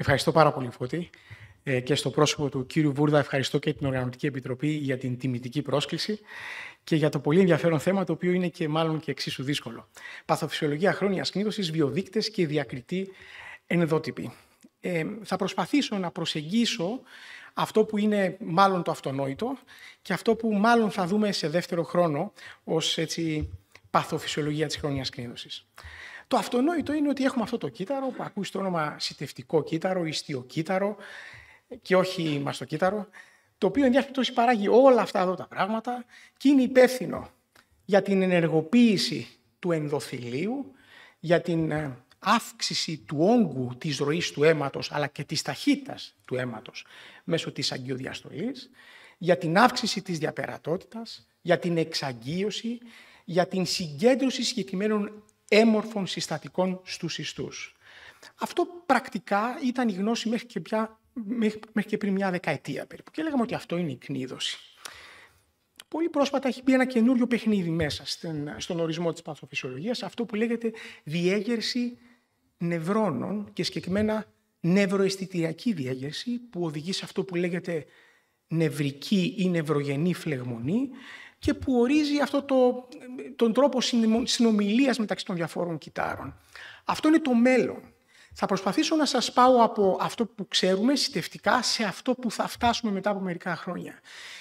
Ευχαριστώ πάρα πολύ, Φώτη. Και στο πρόσωπο του κύριου Βούρδα ευχαριστώ και την Οργανωτική Επιτροπή για την τιμητική πρόσκληση και για το πολύ ενδιαφέρον θέμα, το οποίο είναι και μάλλον και εξίσου δύσκολο. Παθοφυσιολογία χρόνιας κνίδωσης, βιοδείκτες και διακριτή ενδότυποι. Θα προσπαθήσω να προσεγγίσω αυτό που είναι μάλλον το αυτονόητο και αυτό που μάλλον θα δούμε σε δεύτερο χρόνο ως παθοφυσιολογία της χρόνιας κνίδωσης. Το αυτονόητο είναι ότι έχουμε αυτό το κύτταρο που ακούει στο όνομα σιτευτικό κύτταρο, ιστιοκύτταρο και όχι μαστοκύτταρο, το οποίο εν διάσπιτος παράγει όλα αυτά εδώ τα πράγματα και είναι υπεύθυνο για την ενεργοποίηση του ενδοθηλίου, για την αύξηση του όγκου της ροής του αίματος αλλά και της ταχύτητας του αίματος μέσω της αγκιοδιαστολής, για την αύξηση της διαπερατότητας, για την εξαγγείωση, για την συγκέντρωση συγκεκριμένων έμορφων συστατικών στους ιστούς. Αυτό πρακτικά ήταν η γνώση μέχρι και πριν μια δεκαετία περίπου και λέγαμε ότι αυτό είναι η κνίδωση. Πολύ πρόσφατα έχει μπει ένα καινούριο παιχνίδι μέσα στον ορισμό της παθοφυσιολογίας, αυτό που λέγεται διέγερση νευρώνων και συγκεκριμένα νευροαισθητηριακή διέγερση που οδηγεί σε αυτό που λέγεται νευρική ή νευρογενή φλεγμονή και που ορίζει τον τρόπο συνομιλίας μεταξύ των διαφόρων κυττάρων. Αυτό είναι το μέλλον. Θα προσπαθήσω να σας πάω από αυτό που ξέρουμε σιτευτικά σε αυτό που θα φτάσουμε μετά από μερικά χρόνια.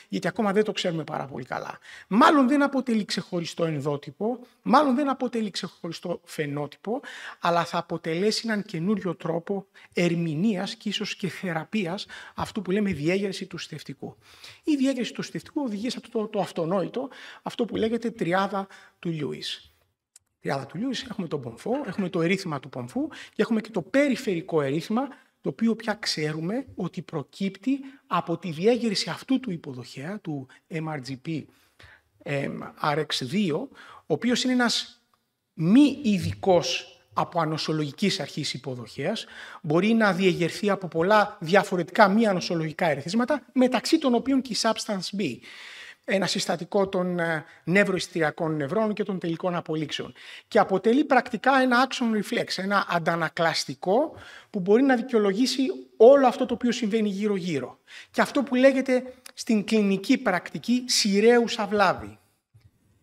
Γιατί ακόμα δεν το ξέρουμε πάρα πολύ καλά. Μάλλον δεν αποτελεί ξεχωριστό ενδότυπο, μάλλον δεν αποτελεί ξεχωριστό φαινότυπο, αλλά θα αποτελέσει έναν καινούριο τρόπο ερμηνείας και ίσως και θεραπείας αυτού που λέμε διέγερση του σιτευτικού. Η διέγερση του σιτευτικού οδηγεί σε αυτό το αυτονόητο, αυτό που λέγεται τριάδα του Λιούις. Τριάδα του Λιούις, έχουμε τον πομφό, έχουμε το ερήθημα του πομφού και έχουμε και το περιφερικό ερήθημα, το οποίο πια ξέρουμε ότι προκύπτει από τη διέγερση αυτού του υποδοχέα, του MRGP RX2, ο οποίος είναι ένας μη ειδικός από ανοσολογικής αρχής υποδοχέας, μπορεί να διεγερθεί από πολλά διαφορετικά μη ανοσολογικά ερεθίσματα, μεταξύ των οποίων και η Substance B, ένα συστατικό των νευροαισθητηριακών νευρών και των τελικών απολύξεων. Και αποτελεί πρακτικά ένα action reflex, ένα αντανακλαστικό που μπορεί να δικαιολογήσει όλο αυτό το οποίο συμβαίνει γύρω-γύρω. Και αυτό που λέγεται στην κλινική πρακτική σειραίουσα βλάβη.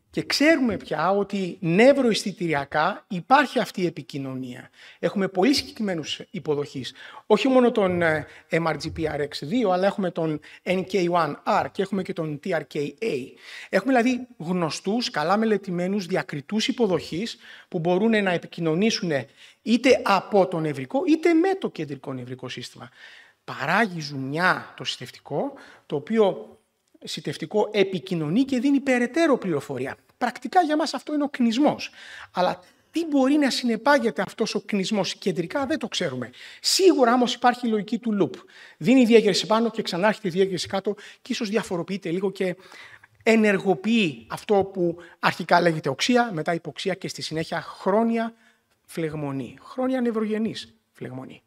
Και ξέρουμε πια ότι νευροαισθητηριακά υπάρχει αυτή η επικοινωνία. Έχουμε πολύ συγκεκριμένους υποδοχείς. Όχι μόνο τον MRGPRX2, αλλά έχουμε τον NK1R και έχουμε και τον TRKA. Έχουμε δηλαδή γνωστούς, καλά μελετημένους, διακριτούς υποδοχείς που μπορούν να επικοινωνήσουν είτε από το νευρικό είτε με το κεντρικό νευρικό σύστημα. Παράγει ζουμιά το σιτευτικό, το οποίο σιτευτικό επικοινωνεί και δίνει περαιτέρω πληροφορία. Πρακτικά για μας αυτό είναι ο κνισμός. Αλλά τι μπορεί να συνεπάγεται αυτός ο κνισμός κεντρικά δεν το ξέρουμε. Σίγουρα όμως υπάρχει η λογική του loop. Δίνει διέγερση πάνω και ξανάρχεται διέγερση κάτω και ίσως διαφοροποιείται λίγο και ενεργοποιεί αυτό που αρχικά λέγεται οξεία, μετά υποξεία και στη συνέχεια χρόνια φλεγμονή. Χρόνια νευρογενής φλεγμονή.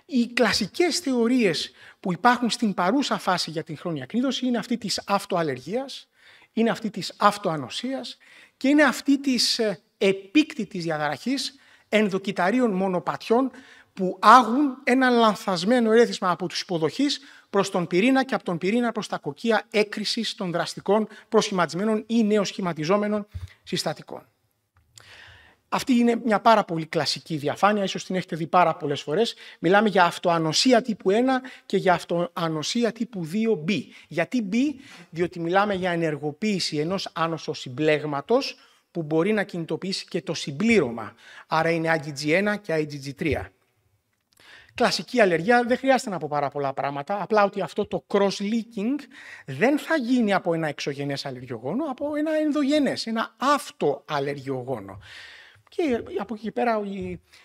Οι κλασικές θεωρίες που υπάρχουν στην παρούσα φάση για την χρόνια κνίδωση είναι αυτή της αυτοαλλεργίας, είναι αυτή της αυτοανοσίας και είναι αυτή της επίκτητης διαταραχής ενδοκυταρίων μονοπατιών που άγουν ένα λανθασμένο ερέθισμα από τους υποδοχείς προς τον πυρήνα και από τον πυρήνα προς τα κοκκία έκρησης των δραστικών προσχηματισμένων ή νεοσχηματιζόμενων συστατικών. Αυτή είναι μια πάρα πολύ κλασική διαφάνεια, ίσως την έχετε δει πάρα πολλές φορές. Μιλάμε για αυτοανοσία τύπου 1 και για αυτοανοσία τύπου 2B. Γιατί B? Διότι μιλάμε για ενεργοποίηση ενός άνοσοσυμπλέγματος που μπορεί να κινητοποιήσει και το συμπλήρωμα. Άρα είναι IgG1 και IgG3. Κλασική αλλεργία, δεν χρειάζεται να πω πάρα πολλά πράγματα, απλά ότι αυτό το cross-leaking δεν θα γίνει από ένα εξωγενές αλλεργιογόνο, από ένα ενδογενές, ένα αυτοαλλεργιογόνο. Και από εκεί και πέρα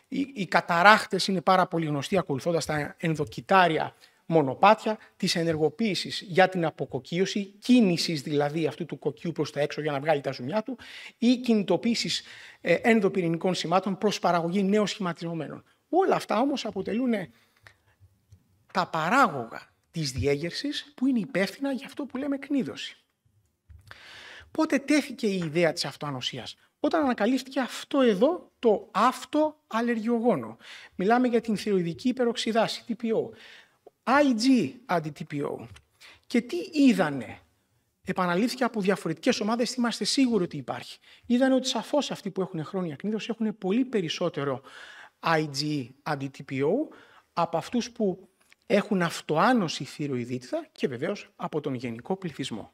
οι καταράχτες είναι πάρα πολύ γνωστοί ακολουθώντας τα ενδοκυτάρια μονοπάτια της ενεργοποίησης για την αποκοκκίωση, κίνησης δηλαδή αυτού του κοκκιού προς τα έξω για να βγάλει τα ζουμιά του ή κινητοποίησης ενδοπυρηνικών σημάτων προς παραγωγή νέων σχηματιζομένων. Όλα αυτά όμως αποτελούν τα παράγωγα της διέγερσης που είναι υπεύθυνα για αυτό που λέμε κνίδωση. Πότε τέθηκε η ιδέα της αυτοανοσίας? όταν ανακαλύφθηκε αυτό εδώ το αυτοαλλεργιογόνο. Μιλάμε για την θηροειδική υπεροξιδάση, TPO. IG αντι-TPO. Και τι είδανε? Επαναλήφθηκε από διαφορετικές ομάδες, είμαστε σίγουροι ότι υπάρχει. Είδανε ότι σαφώς αυτοί που έχουν χρόνια κνίδωση έχουν πολύ περισσότερο IG αντι-TPO από αυτούς που έχουν αυτοάνωση θηροειδίτιδα και βεβαίως από τον γενικό πληθυσμό.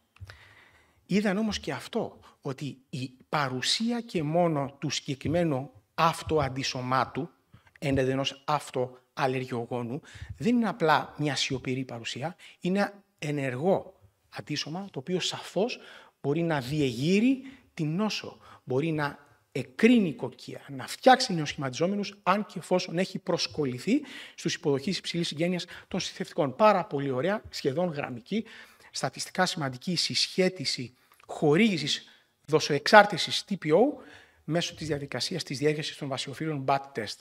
Είδαν όμως και αυτό, ότι η παρουσία και μόνο του συγκεκριμένου αυτοαντισωμάτου, ενός αυτοαλλεργιογόνου, δεν είναι απλά μια σιωπηρή παρουσία, είναι ένα ενεργό αντίσωμα, το οποίο σαφώς μπορεί να διεγείρει την νόσο, μπορεί να εκρίνει κοκκία, να φτιάξει νεοσχηματιζόμενους, αν και εφόσον έχει προσκολληθεί στους υποδοχείς υψηλής συγγένειας των συθευτικών. Πάρα πολύ ωραία, σχεδόν γραμμική, στατιστικά σημαντική συσχέτιση χορήγησης δοσοεξάρτησης TPO μέσω της διαδικασίας της διέγερσης των βασιοφύλων BAT test.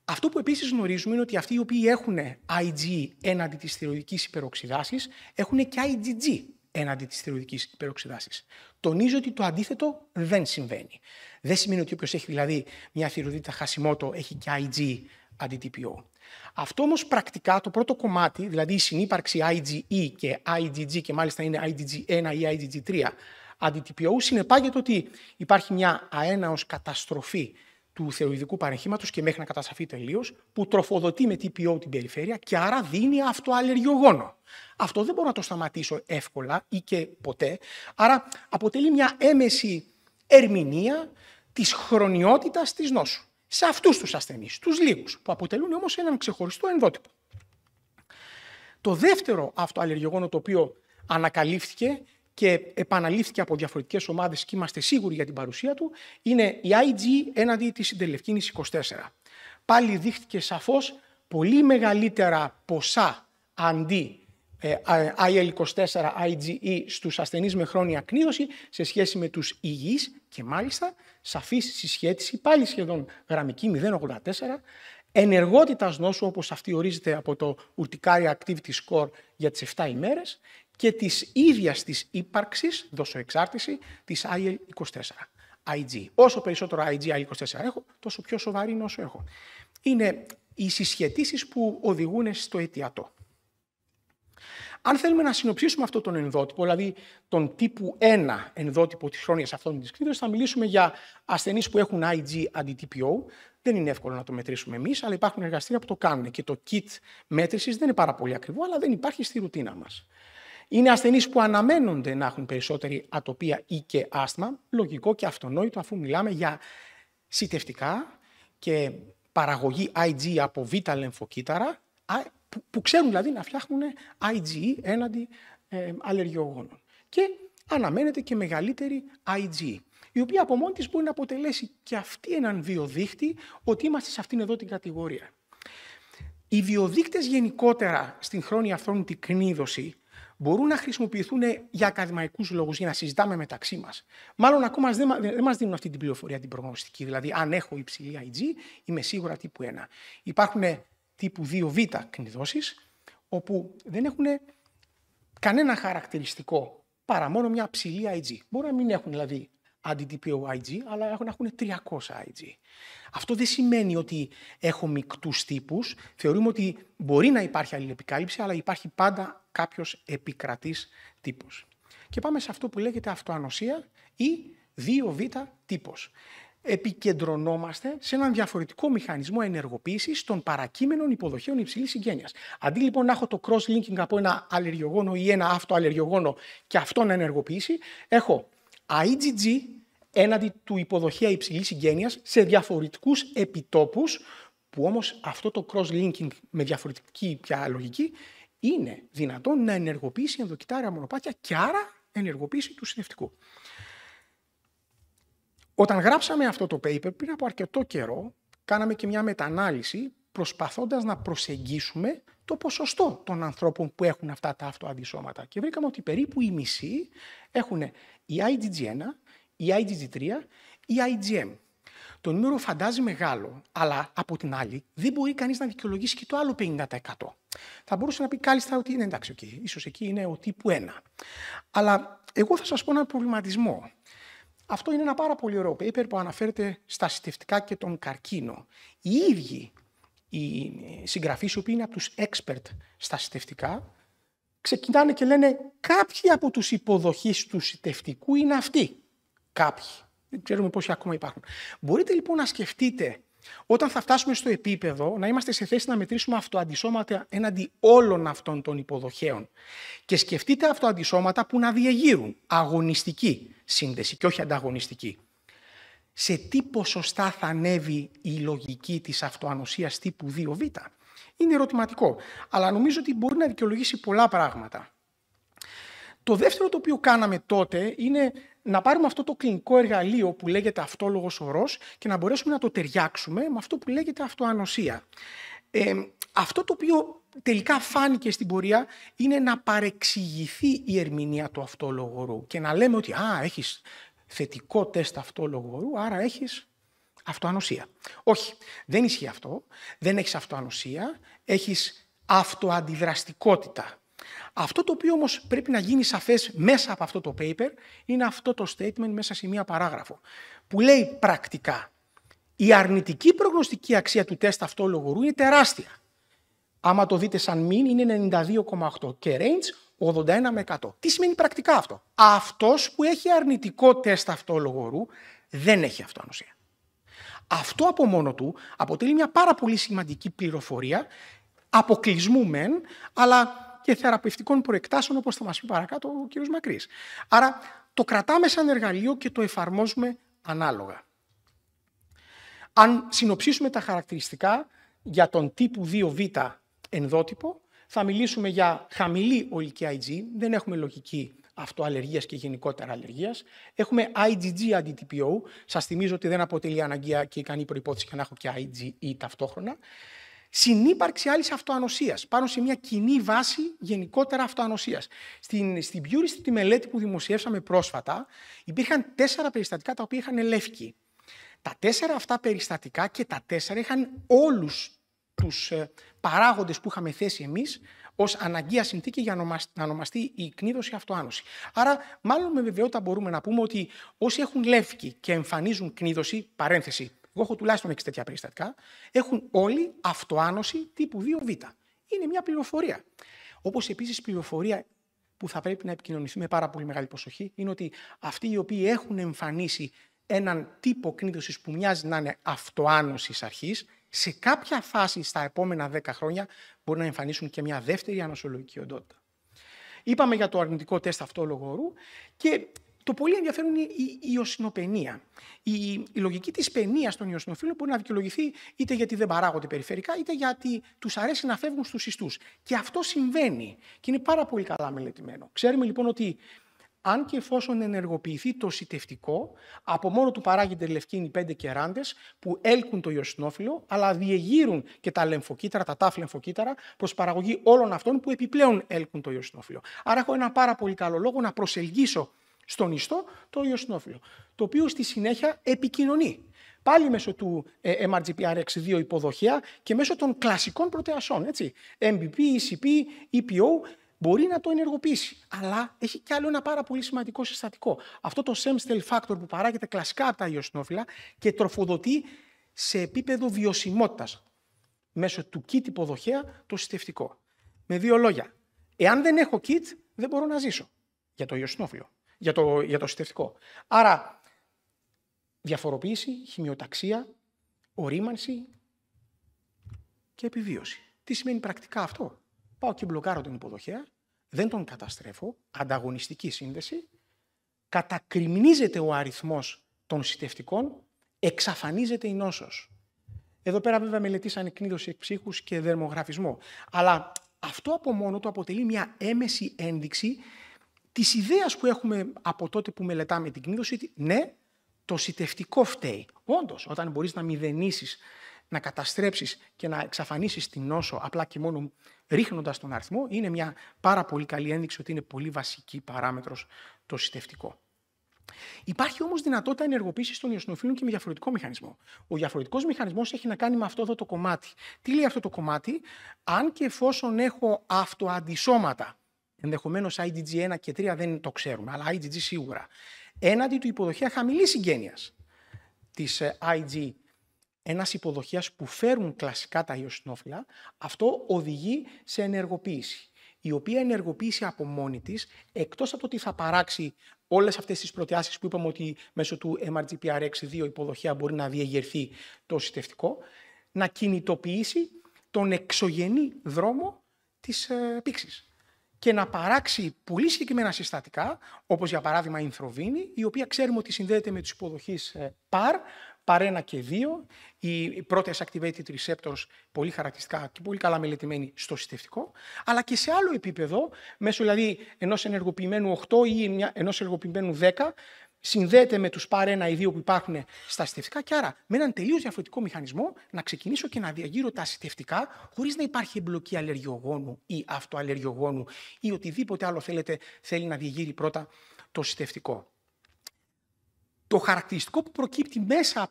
Αυτό που επίσης γνωρίζουμε είναι ότι αυτοί οι οποίοι έχουν IG έναντι της θηροειδικής υπεροξιδάσης έχουν και IgG έναντι της θηροειδικής υπεροξιδάσης. Τονίζω ότι το αντίθετο δεν συμβαίνει. Δεν σημαίνει ότι όποιος έχει δηλαδή μια θηροειδίτιδα Hashimoto έχει και IG αντι-TPO. Αυτό όμως πρακτικά το πρώτο κομμάτι, δηλαδή η συνύπαρξη IgE και IgG και μάλιστα είναι IgG1 ή IgG3 αντι-TPO, συνεπάγεται ότι υπάρχει μια αέναος καταστροφή του θηροειδικού παρεγχήματος και μέχρι να καταστραφεί τελείως, που τροφοδοτεί με TPO την περιφέρεια και άρα δίνει αυτοαλλεργιογόνο. Αυτό δεν μπορώ να το σταματήσω εύκολα ή και ποτέ, άρα αποτελεί μια έμεση ερμηνεία της χρονιότητας της νόσου. Σε αυτούς τους ασθενείς, τους λίγους, που αποτελούν όμως έναν ξεχωριστό ενδότυπο. Το δεύτερο αυτοαλλεργιογόνο το οποίο ανακαλύφθηκε και επαναλήφθηκε από διαφορετικές ομάδες και είμαστε σίγουροι για την παρουσία του, είναι η IG έναντι της Ιντερλευκίνης 24. Πάλι δείχτηκε σαφώς πολύ μεγαλύτερα ποσά αντί IL-24 IgE στους ασθενείς με χρόνια κνίδωση σε σχέση με τους υγιείς και μάλιστα σαφής συσχέτιση, πάλι σχεδόν γραμμική 0,84, ενεργότητας νόσου όπως αυτή ορίζεται από το Urticaria Activity Score για τις 7 ημέρες και της ίδιας της ύπαρξης, δοσοεξάρτηση, της IL-24. IG. Όσο περισσότερο IG-IL-24 έχω, τόσο πιο σοβαρή νόσο έχω. Είναι οι συσχετίσεις που οδηγούν στο αιτιατό. Αν θέλουμε να συνοψίσουμε αυτό τον ενδότυπο, δηλαδή τον τύπου 1 ενδότυπο της χρόνιας αυτόνομης κνίδωσης, θα μιλήσουμε για ασθενείς που έχουν IG αντι-TPO. Δεν είναι εύκολο να το μετρήσουμε εμείς, αλλά υπάρχουν εργαστήρια που το κάνουν και το kit μέτρησης δεν είναι πάρα πολύ ακριβό, αλλά δεν υπάρχει στη ρουτίνα μας. Είναι ασθενείς που αναμένονται να έχουν περισσότερη ατοπία ή και άσθμα, λογικό και αυτονόητο αφού μιλάμε για σιτευτικά και παραγωγή IG από β' λεμφοκύτταρα, που ξέρουν δηλαδή να φτιάχνουν IgE έναντι αλλεργιογόνων. Και αναμένεται και μεγαλύτερη IgE, η οποία από μόνη της μπορεί να αποτελέσει και αυτή έναν βιοδείχτη ότι είμαστε σε αυτήν εδώ την κατηγορία. Οι βιοδείκτες γενικότερα στην χρόνια αυθόρμητη κνίδωση μπορούν να χρησιμοποιηθούν για ακαδημαϊκούς λόγους, για να συζητάμε μεταξύ μας. Μάλλον ακόμα δεν μας δίνουν αυτή την πληροφορία την προγνωστική, δηλαδή αν έχω υψηλή IG είμαι σίγουρα τύπου 1. Υπάρχουν τύπου 2β κνιδώσεις, όπου δεν έχουν κανένα χαρακτηριστικό παρά μόνο μια ψηλή IG. Μπορεί να μην έχουν δηλαδή αντι-TPO IG, αλλά έχουν 300 IG. Αυτό δεν σημαίνει ότι έχω μικτούς τύπους. Θεωρούμε ότι μπορεί να υπάρχει αλληλεπικάλυψη, αλλά υπάρχει πάντα κάποιος επικρατής τύπος. Και πάμε σε αυτό που λέγεται αυτοανοσία ή 2β τύπος. Επικεντρωνόμαστε σε έναν διαφορετικό μηχανισμό ενεργοποίησης των παρακείμενων υποδοχέων υψηλής συγγένειας. Αντί λοιπόν να έχω το cross-linking από ένα αλλεργιογόνο ή ένα αυτοαλλεργιογόνο και αυτό να ενεργοποιήσει, έχω IgG έναντι του υποδοχέα υψηλής συγγένειας σε διαφορετικούς επιτόπους, που όμως αυτό το cross-linking με διαφορετική πια λογική είναι δυνατόν να ενεργοποιήσει ενδοκυτάρια μονοπάτια και άρα ενεργοποίηση του συννευτικού. Όταν γράψαμε αυτό το paper πριν από αρκετό καιρό, κάναμε και μια μετανάλυση προσπαθώντας να προσεγγίσουμε το ποσοστό των ανθρώπων που έχουν αυτά τα αυτοαντισώματα. Και βρήκαμε ότι περίπου οι μισοί έχουν η IgG1, η IgG3 ή IgM. Το νούμερο φαντάζει μεγάλο, αλλά από την άλλη δεν μπορεί κανείς να δικαιολογήσει και το άλλο 50%. Θα μπορούσε να πει κάλλιστα ότι είναι εντάξει, ίσως εκεί είναι ο τύπου 1. Αλλά εγώ θα σας πω έναν προβληματισμό. Αυτό είναι ένα πάρα πολύ ωραίο paper που αναφέρεται στα συστευτικά και τον καρκίνο. Οι ίδιοι οι συγγραφείς, οι οποίοι είναι από τους expert στα συστευτικά, ξεκινάνε και λένε κάποιοι από τους υποδοχείς του συστευτικού είναι αυτοί. Κάποιοι. Δεν ξέρουμε πόσοι ακόμα υπάρχουν. Μπορείτε λοιπόν να σκεφτείτε, όταν θα φτάσουμε στο επίπεδο, να είμαστε σε θέση να μετρήσουμε αυτοαντισώματα έναντι όλων αυτών των υποδοχέων. Και σκεφτείτε αυτοαντισώματα που να διεγείρουν αγωνιστική σύνδεση και όχι ανταγωνιστική. Σε τι ποσοστά θα ανέβει η λογική της αυτοανοσίας τύπου 2β. Είναι ερωτηματικό, αλλά νομίζω ότι μπορεί να δικαιολογήσει πολλά πράγματα. Το δεύτερο το οποίο κάναμε τότε είναι να πάρουμε αυτό το κλινικό εργαλείο που λέγεται αυτόλογος ορός και να μπορέσουμε να το ταιριάξουμε με αυτό που λέγεται αυτοανοσία. Αυτό το οποίο τελικά φάνηκε στην πορεία είναι να παρεξηγηθεί η ερμηνεία του αυτόλογου ορού και να λέμε ότι έχεις θετικό τεστ αυτόλογου ορού, άρα έχεις αυτοανοσία. Όχι, δεν ισχύει αυτό. Δεν έχεις αυτοανοσία, έχεις αυτοαντιδραστικότητα. Αυτό το οποίο όμως πρέπει να γίνει σαφές μέσα από αυτό το paper είναι αυτό το statement μέσα σε μία παράγραφο που λέει πρακτικά η αρνητική προγνωστική αξία του τεστ αυτόλογου ορού είναι τεράστια. Άμα το δείτε σαν mean είναι 92,8 και range 81 με 100. Τι σημαίνει πρακτικά αυτό? Αυτός που έχει αρνητικό τεστ αυτόλογου ορού δεν έχει αυτοανοσία. Αυτό από μόνο του αποτελεί μια πάρα πολύ σημαντική πληροφορία αποκλεισμού μεν, αλλά και θεραπευτικών προεκτάσεων, όπως θα μας πει παρακάτω ο κ. Μακρύς. Άρα το κρατάμε σαν εργαλείο και το εφαρμόζουμε ανάλογα. Αν συνοψίσουμε τα χαρακτηριστικά για τον τύπου 2β ενδότυπο, θα μιλήσουμε για χαμηλή ολική IG, δεν έχουμε λογική αυτοαλλεργίας και γενικότερα αλλεργίας. Έχουμε IgG αντί TPO, σας θυμίζω ότι δεν αποτελεί αναγκαία και ικανή προϋπόθεση για να έχω και IgE ταυτόχρονα. Συνύπαρξη άλλης αυτοανοσίας, πάνω σε μια κοινή βάση γενικότερα αυτοανοσίας. Στην Purist, τη μελέτη που δημοσιεύσαμε πρόσφατα, υπήρχαν 4 περιστατικά τα οποία είχαν λεύκη. Τα 4 αυτά περιστατικά και τα 4 είχαν όλους τους παράγοντες που είχαμε θέσει εμείς ως αναγκαία συνθήκη για να ονομαστεί η κνίδωση αυτοάνωση. Άρα, μάλλον με βεβαιότητα μπορούμε να πούμε ότι όσοι έχουν λεύκη και εμφανίζουν κνίδωση, παρένθεση, εγώ έχω τουλάχιστον 6 τέτοια περιστατικά, έχουν όλοι αυτοάνωση τύπου 2β. Είναι μια πληροφορία. Όπως επίσης πληροφορία που θα πρέπει να επικοινωνηθεί με πάρα πολύ μεγάλη προσοχή είναι ότι αυτοί οι οποίοι έχουν εμφανίσει έναν τύπο κνίδωσης που μοιάζει να είναι αυτοάνωσης αρχής, σε κάποια φάση στα επόμενα 10 χρόνια μπορεί να εμφανίσουν και μια δεύτερη ανοσολογική οντότητα. Είπαμε για το αρνητικό τεστ αυτόλογου ορού και το πολύ ενδιαφέρον είναι η ιωσινοπαινία. Η λογική της παινίας των ιωσινοφύλων μπορεί να δικαιολογηθεί είτε γιατί δεν παράγονται περιφερικά, είτε γιατί τους αρέσει να φεύγουν στους ιστούς. Και αυτό συμβαίνει και είναι πάρα πολύ καλά μελετημένο. Ξέρουμε λοιπόν ότι αν και εφόσον ενεργοποιηθεί το σιτευτικό, από μόνο του παράγεται λευκίνη 5 κεράντες που έλκουν το ιωσινόφυλλο, αλλά διεγείρουν και τα λεμφοκύτταρα, τα τάφ λεμφοκύτταρα, προς παραγωγή όλων αυτών που επιπλέον έλκουν το ιωσινόφυλλο. Άρα έχω ένα πάρα πολύ καλό λόγο να προσελκύσω στον ιστό το ιωσινόφυλλο, το οποίο στη συνέχεια επικοινωνεί. Πάλι μέσω του MRGPRX2 υποδοχέα και μέσω των κλασικών πρωτεασών, έτσι, MBP, ECP, EPO, μπορεί να το ενεργοποιήσει. Αλλά έχει κι άλλο ένα πάρα πολύ σημαντικό συστατικό. Αυτό το stem cell factor που παράγεται κλασικά από τα ιωσινόφυλλα και τροφοδοτεί σε επίπεδο βιωσιμότητας μέσω του kit υποδοχέα το συστευτικό. Με 2 λόγια, εάν δεν έχω kit, δεν μπορώ να ζήσω για το ιωσινόφυλλο, για το συστευτικό. Άρα, διαφοροποίηση, χημειοταξία, ορίμανση και επιβίωση. Τι σημαίνει πρακτικά αυτό? Πάω και μπλοκάρω τον υποδοχέα, δεν τον καταστρέφω, ανταγωνιστική σύνδεση, κατακριμνίζεται ο αριθμός των συστευτικών, εξαφανίζεται η νόσος. Εδώ πέρα βέβαια μελετήσανε κνίδωση εκψύχους και δερμογραφισμό. Αλλά αυτό από μόνο του αποτελεί μια έμεση ένδειξη της ιδέας που έχουμε από τότε που μελετάμε την κνίδωση, ότι ναι, το συστευτικό φταίει. Όντως, όταν μπορείς να μηδενίσεις, να καταστρέψεις και να εξαφανίσεις την νόσο απλά και μόνο ρίχνοντας τον αριθμό, είναι μια πάρα πολύ καλή ένδειξη ότι είναι πολύ βασική παράμετρος το συστευτικό. Υπάρχει όμως δυνατότητα ενεργοποίησης των ιωσινοφύλων και με διαφορετικό μηχανισμό. Ο διαφορετικός μηχανισμός έχει να κάνει με αυτό εδώ το κομμάτι. Τι λέει αυτό το κομμάτι? Αν και εφόσον έχω αυτοαντισώματα, ενδεχομένως IgG1 και 3 δεν το ξέρουμε, αλλά IgG σίγουρα, έναντι του υποδοχέα χαμηλής συγγένειας της IG, ένας υποδοχέας που φέρουν κλασικά τα ιοσινόφυλλα, αυτό οδηγεί σε ενεργοποίηση, η οποία ενεργοποίηση από μόνη της, εκτός από το ότι θα παράξει όλες αυτές τις πρωτεάσεις που είπαμε ότι μέσω του MRGPRX2 υποδοχέα μπορεί να διεγερθεί το συστευτικό, να κινητοποιήσει τον εξωγενή δρόμο της πήξης και να παράξει πολύ συγκεκριμένα συστατικά, όπως για παράδειγμα η ινθροβίνη, η οποία ξέρουμε ότι συνδέεται με τους υποδοχείς PAR, PAR1 και 2, οι πρώτες activated receptors πολύ χαρακτηριστικά και πολύ καλά μελετημένοι στο συστευτικό, αλλά και σε άλλο επίπεδο, μέσω δηλαδή ενός ενεργοποιημένου 8 ή ενός ενεργοποιημένου 10, συνδέεται με τους PAR1 ή 2 που υπάρχουν στα συστευτικά και άρα με έναν τελείως διαφορετικό μηχανισμό να ξεκινήσω και να διαγείρω τα συστευτικά χωρίς να υπάρχει εμπλοκή αλλεργιογόνου ή αυτοαλλεργιογόνου ή οτιδήποτε άλλο θέλει να διαγείρει το συστευτικό. Το χαρακτηριστικό που προκύπτει μέσα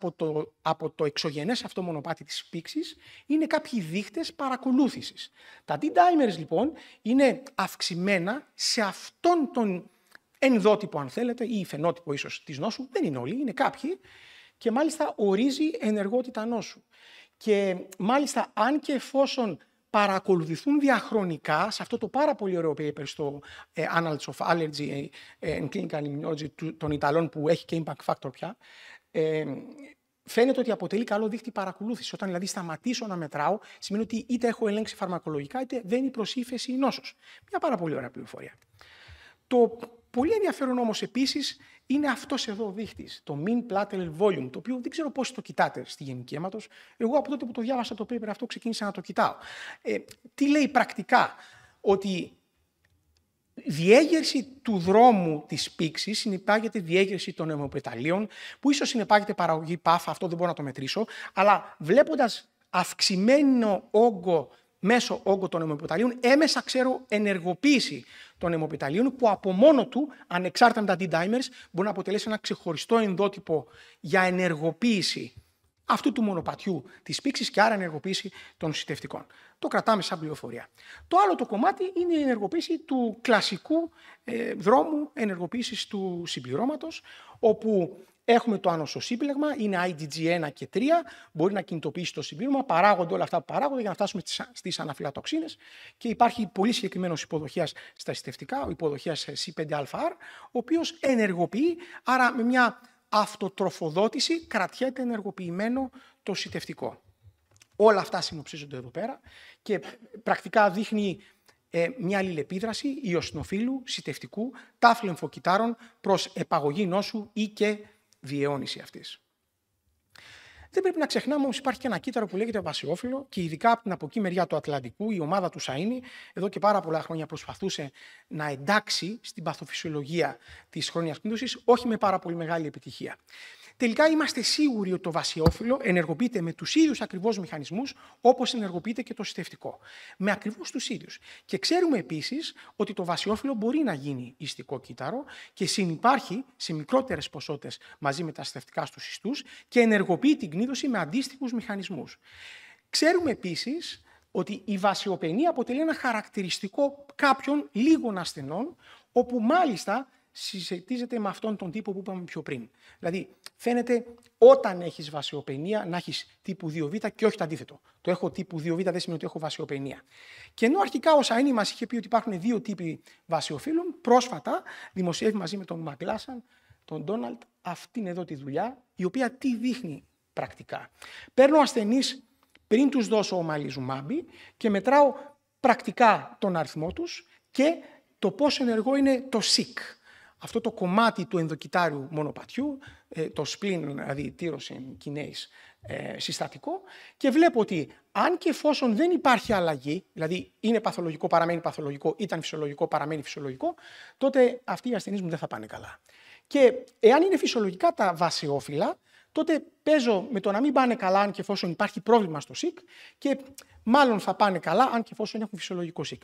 από το εξωγενές αυτό μονοπάτι της πήξης είναι κάποιοι δείχτες παρακολούθησης. Τα D-dimers λοιπόν είναι αυξημένα σε αυτόν τον ενδότυπο αν θέλετε ή φαινότυπο ίσως της νόσου, δεν είναι όλοι, είναι κάποιοι και μάλιστα ορίζει ενεργότητα νόσου. Και μάλιστα αν και εφόσον παρακολουθηθούν διαχρονικά σε αυτό το πάρα πολύ ωραίο paper στο Annals of Allergy and Clinical Immunology των Ιταλών που έχει και impact factor πια, φαίνεται ότι αποτελεί καλό δείκτη παρακολούθηση. Όταν δηλαδή σταματήσω να μετράω, σημαίνει ότι είτε έχω ελέγξει φαρμακολογικά, είτε βαίνει προς ύφεση η νόσος. Μια πάρα πολύ ωραία πληροφορία. Το πολύ ενδιαφέρον όμως επίσης είναι αυτός εδώ ο δείχτης, το mean platelet volume, το οποίο δεν ξέρω πώς το κοιτάτε στη γενική αίματος. Εγώ από τότε που το διάβασα το paper αυτό ξεκίνησα να το κοιτάω. Τι λέει πρακτικά? Ότι διέγερση του δρόμου της πήξης συνυπάγεται διέγερση των αιμοπεταλίων, που ίσως συνυπάγεται παραγωγή πάφα, αυτό δεν μπορώ να το μετρήσω, αλλά βλέποντας αυξημένο όγκο μέσω όγκο των αιμοπεταλίων, έμεσα ξέρω ενεργοποίηση των αιμοπεταλίων που από μόνο του, ανεξάρτητα με τα D-dimers, μπορεί να αποτελέσει ένα ξεχωριστό ενδότυπο για ενεργοποίηση αυτού του μονοπατιού της πήξης και άρα ενεργοποίηση των συστευτικών. Το κρατάμε σαν πληροφορία. Το άλλο το κομμάτι είναι η ενεργοποίηση του κλασικού δρόμου ενεργοποίησης του συμπληρώματος, όπου έχουμε το άνοσο-σύμπλεγμα, είναι IgG1 και 3, μπορεί να κινητοποιήσει το συμπλήρωμα, παράγονται όλα αυτά που παράγονται για να φτάσουμε στις αναφυλατοξίνες και υπάρχει πολύ συγκεκριμένος υποδοχέας στα συστευτικά, ο υποδοχέας C5αR, ο οποίος ενεργοποιεί, άρα με μια αυτοτροφοδότηση κρατιέται ενεργοποιημένο το συστευτικό. Όλα αυτά συνοψίζονται εδώ πέρα και πρακτικά δείχνει μια αλληλεπίδραση ιοσινοφύλου, συστευτικού, τάφ λεμφοκυτάρων προς επαγωγή νόσου ή και διαιώνιση αυτής. Δεν πρέπει να ξεχνάμε όμως υπάρχει και ένα κύτταρο που λέγεται βασιόφυλλο και ειδικά από την από εκεί μεριά του Ατλαντικού η ομάδα του Σαΐνι εδώ και πάρα πολλά χρόνια προσπαθούσε να εντάξει στην παθοφυσιολογία της χρόνιας κλίδωσης, όχι με πάρα πολύ μεγάλη επιτυχία. Τελικά είμαστε σίγουροι ότι το βασιόφυλλο ενεργοποιείται με τους ίδιους ακριβώς μηχανισμούς όπως ενεργοποιείται και το συστευτικό. Με ακριβώς τους ίδιους. Και ξέρουμε επίσης ότι το βασιόφυλλο μπορεί να γίνει ιστικό κύτταρο και συνυπάρχει σε μικρότερες ποσότητες μαζί με τα συστευτικά στους ιστούς και ενεργοποιεί την κλίδωση με αντίστοιχους μηχανισμούς. Ξέρουμε επίσης ότι η βασιοπενία αποτελεί ένα χαρακτηριστικό κάποιων λίγων ασθενών, όπου μάλιστα συσχετίζεται με αυτόν τον τύπο που είπαμε πιο πριν. Δηλαδή, φαίνεται όταν έχεις βασιοπενία να έχεις τύπου 2β και όχι το αντίθετο. Το έχω τύπου 2β δεν σημαίνει ότι έχω βασιοπενία. Και ενώ αρχικά ο Σαΐνι μας είχε πει ότι υπάρχουν δύο τύποι βασιοφύλων, πρόσφατα δημοσιεύει μαζί με τον Μαγκλάσαν, τον Ντόναλτ, αυτήν εδώ τη δουλειά, η οποία τι δείχνει πρακτικά. Παίρνω ασθενείς πριν τους δώσω ομαλιζουμάμπι και μετράω πρακτικά τον αριθμό τους και το πόσο ενεργό είναι το SIK. Αυτό το κομμάτι του ενδοκυτάριου μονοπατιού, το spleen, δηλαδή τύροσιν κινέης συστατικό, και βλέπω ότι αν και εφόσον δεν υπάρχει αλλαγή, δηλαδή είναι παθολογικό, παραμένει παθολογικό, ήταν φυσιολογικό, παραμένει φυσιολογικό, τότε αυτοί οι ασθενείς μου δεν θα πάνε καλά. Και εάν είναι φυσιολογικά τα βασιόφυλλα, τότε παίζω με το να μην πάνε καλά αν και εφόσον υπάρχει πρόβλημα στο SIK και μάλλον θα πάνε καλά αν και εφόσον έχουν φυσιολογικό SIK.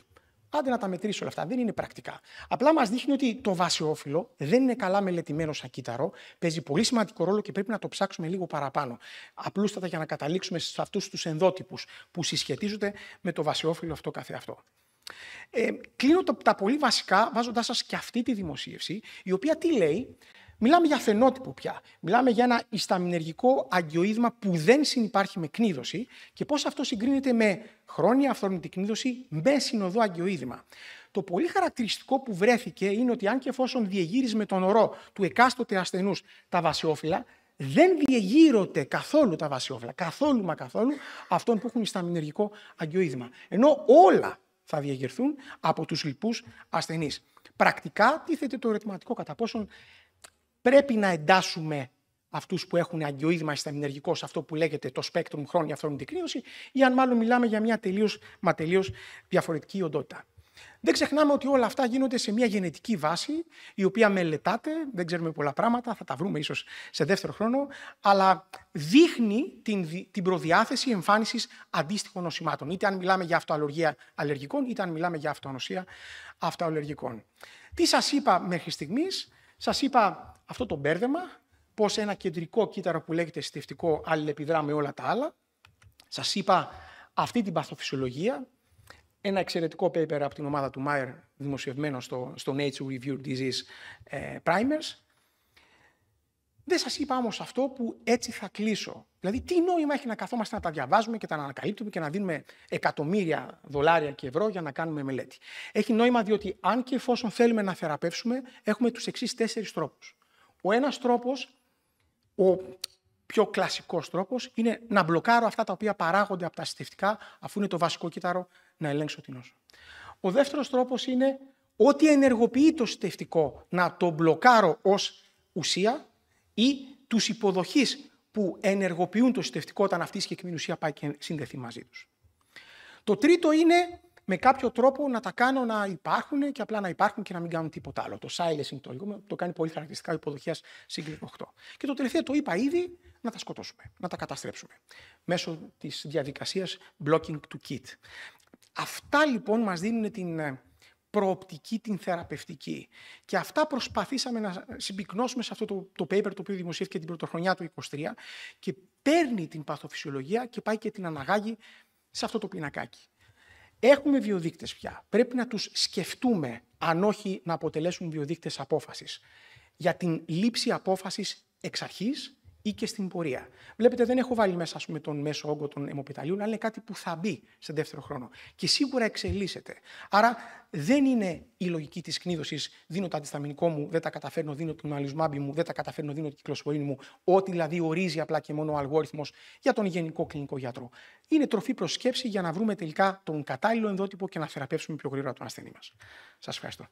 Άντε να τα μετρήσω όλα αυτά, δεν είναι πρακτικά. Απλά μας δείχνει ότι το βασιόφυλλο δεν είναι καλά μελετημένο σαν κύτταρο, παίζει πολύ σημαντικό ρόλο και πρέπει να το ψάξουμε λίγο παραπάνω. Απλούστατα για να καταλήξουμε σε αυτούς τους ενδότυπους που συσχετίζονται με το βασιόφυλλο αυτό καθεαυτό. Κλείνω τα πολύ βασικά βάζοντάς σας και αυτή τη δημοσίευση, η οποία τι λέει? Μιλάμε για φαινότυπο πια. Μιλάμε για ένα ισταμινεργικό αγκιοείδημα που δεν συνυπάρχει με κνίδωση και πώς αυτό συγκρίνεται με χρόνια αυθόρμητη κνίδωση με συνοδό αγκιοείδημα. Το πολύ χαρακτηριστικό που βρέθηκε είναι ότι αν και εφόσον διεγύριζε με τον ορό του εκάστοτε ασθενούς τα βασιόφυλλα, δεν διεγείρωται καθόλου τα βασιόφυλλα, καθόλου μα καθόλου αυτών που έχουν ισταμινεργικό αγκιοείδημα. Ενώ όλα θα διεγερθούν από τους λοιπούς ασθενείς. Πρακτικά τίθεται το ερωτηματικό κατά πόσον πρέπει να εντάσσουμε αυτούς που έχουν αγκιοείδημα ισταμινεργικό σε αυτό που λέγεται το spectrum χρόνια αυθόρμητη κνίδωση ή αν μάλλον μιλάμε για μια τελείως διαφορετική οντότητα. Δεν ξεχνάμε ότι όλα αυτά γίνονται σε μια γενετική βάση, η οποία μελετάται, δεν ξέρουμε πολλά πράγματα, θα τα βρούμε ίσως σε δεύτερο χρόνο, αλλά δείχνει την προδιάθεση εμφάνισης αντίστοιχων νοσημάτων. Είτε αν μιλάμε για αυτοαλλεργία αλλεργικών, είτε αν μιλάμε για αυτονοσία αυτοαλλεργικών. Τι σας είπα μέχρι στιγμής? Σας είπα αυτό το μπέρδεμα, πως ένα κεντρικό κύτταρο που λέγεται συστευτικό αλληλεπιδρά με όλα τα άλλα. Σας είπα αυτή την παθοφυσιολογία. Ένα εξαιρετικό paper από την ομάδα του Meyer, δημοσιευμένο στο Nature Review Disease Primers. Δεν σας είπα όμως αυτό που έτσι θα κλείσω. Δηλαδή, τι νόημα έχει να καθόμαστε να τα διαβάζουμε και τα ανακαλύπτουμε και να δίνουμε εκατομμύρια δολάρια και ευρώ για να κάνουμε μελέτη. Έχει νόημα διότι αν και εφόσον θέλουμε να θεραπεύσουμε, έχουμε τους εξής 4 τρόπους. Ο ένας τρόπος, ο πιο κλασικός τρόπος, είναι να μπλοκάρω αυτά τα οποία παράγονται από τα συστευτικά, αφού είναι το βασικό κύτταρο, να ελέγξω την νόσο. Ο δεύτερος τρόπος είναι ό,τι ενεργοποιεί το συστευτικό να το μπλοκάρω ως ουσία ή τους υποδοχείς που ενεργοποιούν το συστευτικό όταν αυτή η συγκεκριμένη ουσία πάει και συνδεθεί μαζί τους. Το τρίτο είναι με κάποιο τρόπο να τα κάνω να υπάρχουν και απλά να υπάρχουν και να μην κάνουν τίποτα άλλο. Το silencing το κάνει πολύ χαρακτηριστικά ο υποδοχέας Siglec 8. Και το τελευταίο το είπα ήδη, να τα σκοτώσουμε, να τα καταστρέψουμε μέσω της διαδικασίας blocking to kit. Αυτά λοιπόν μας δίνουν την προοπτική, την θεραπευτική. Και αυτά προσπαθήσαμε να συμπυκνώσουμε σε αυτό το paper το οποίο δημοσιεύτηκε την πρωτοχρονιά του 2023 και παίρνει την παθοφυσιολογία και πάει και την αναγάγει σε αυτό το πινακάκι. Έχουμε βιοδείκτες πια. Πρέπει να τους σκεφτούμε, αν όχι να αποτελέσουν βιοδείκτες απόφασης, για την λήψη απόφασης εξ αρχής ή και στην πορεία. Βλέπετε, δεν έχω βάλει μέσα τον μέσο όγκο των αιμοπεταλίων, αλλά είναι κάτι που θα μπει σε δεύτερο χρόνο. Και σίγουρα εξελίσσεται. Άρα δεν είναι η λογική της κνίδωσης, δίνω το αντισταμινικό μου, δεν τα καταφέρνω, δίνω τον αλιουσμάμπι μου, δεν τα καταφέρνω, δίνω την κυκλοσπορίνη μου, ό,τι δηλαδή ορίζει απλά και μόνο ο αλγόριθμος για τον γενικό κλινικό γιατρό. Είναι τροφή προς σκέψη για να βρούμε τελικά τον κατάλληλο ενδότυπο και να θεραπεύσουμε πιο γρήγορα τον ασθενή μας. Σας ευχαριστώ.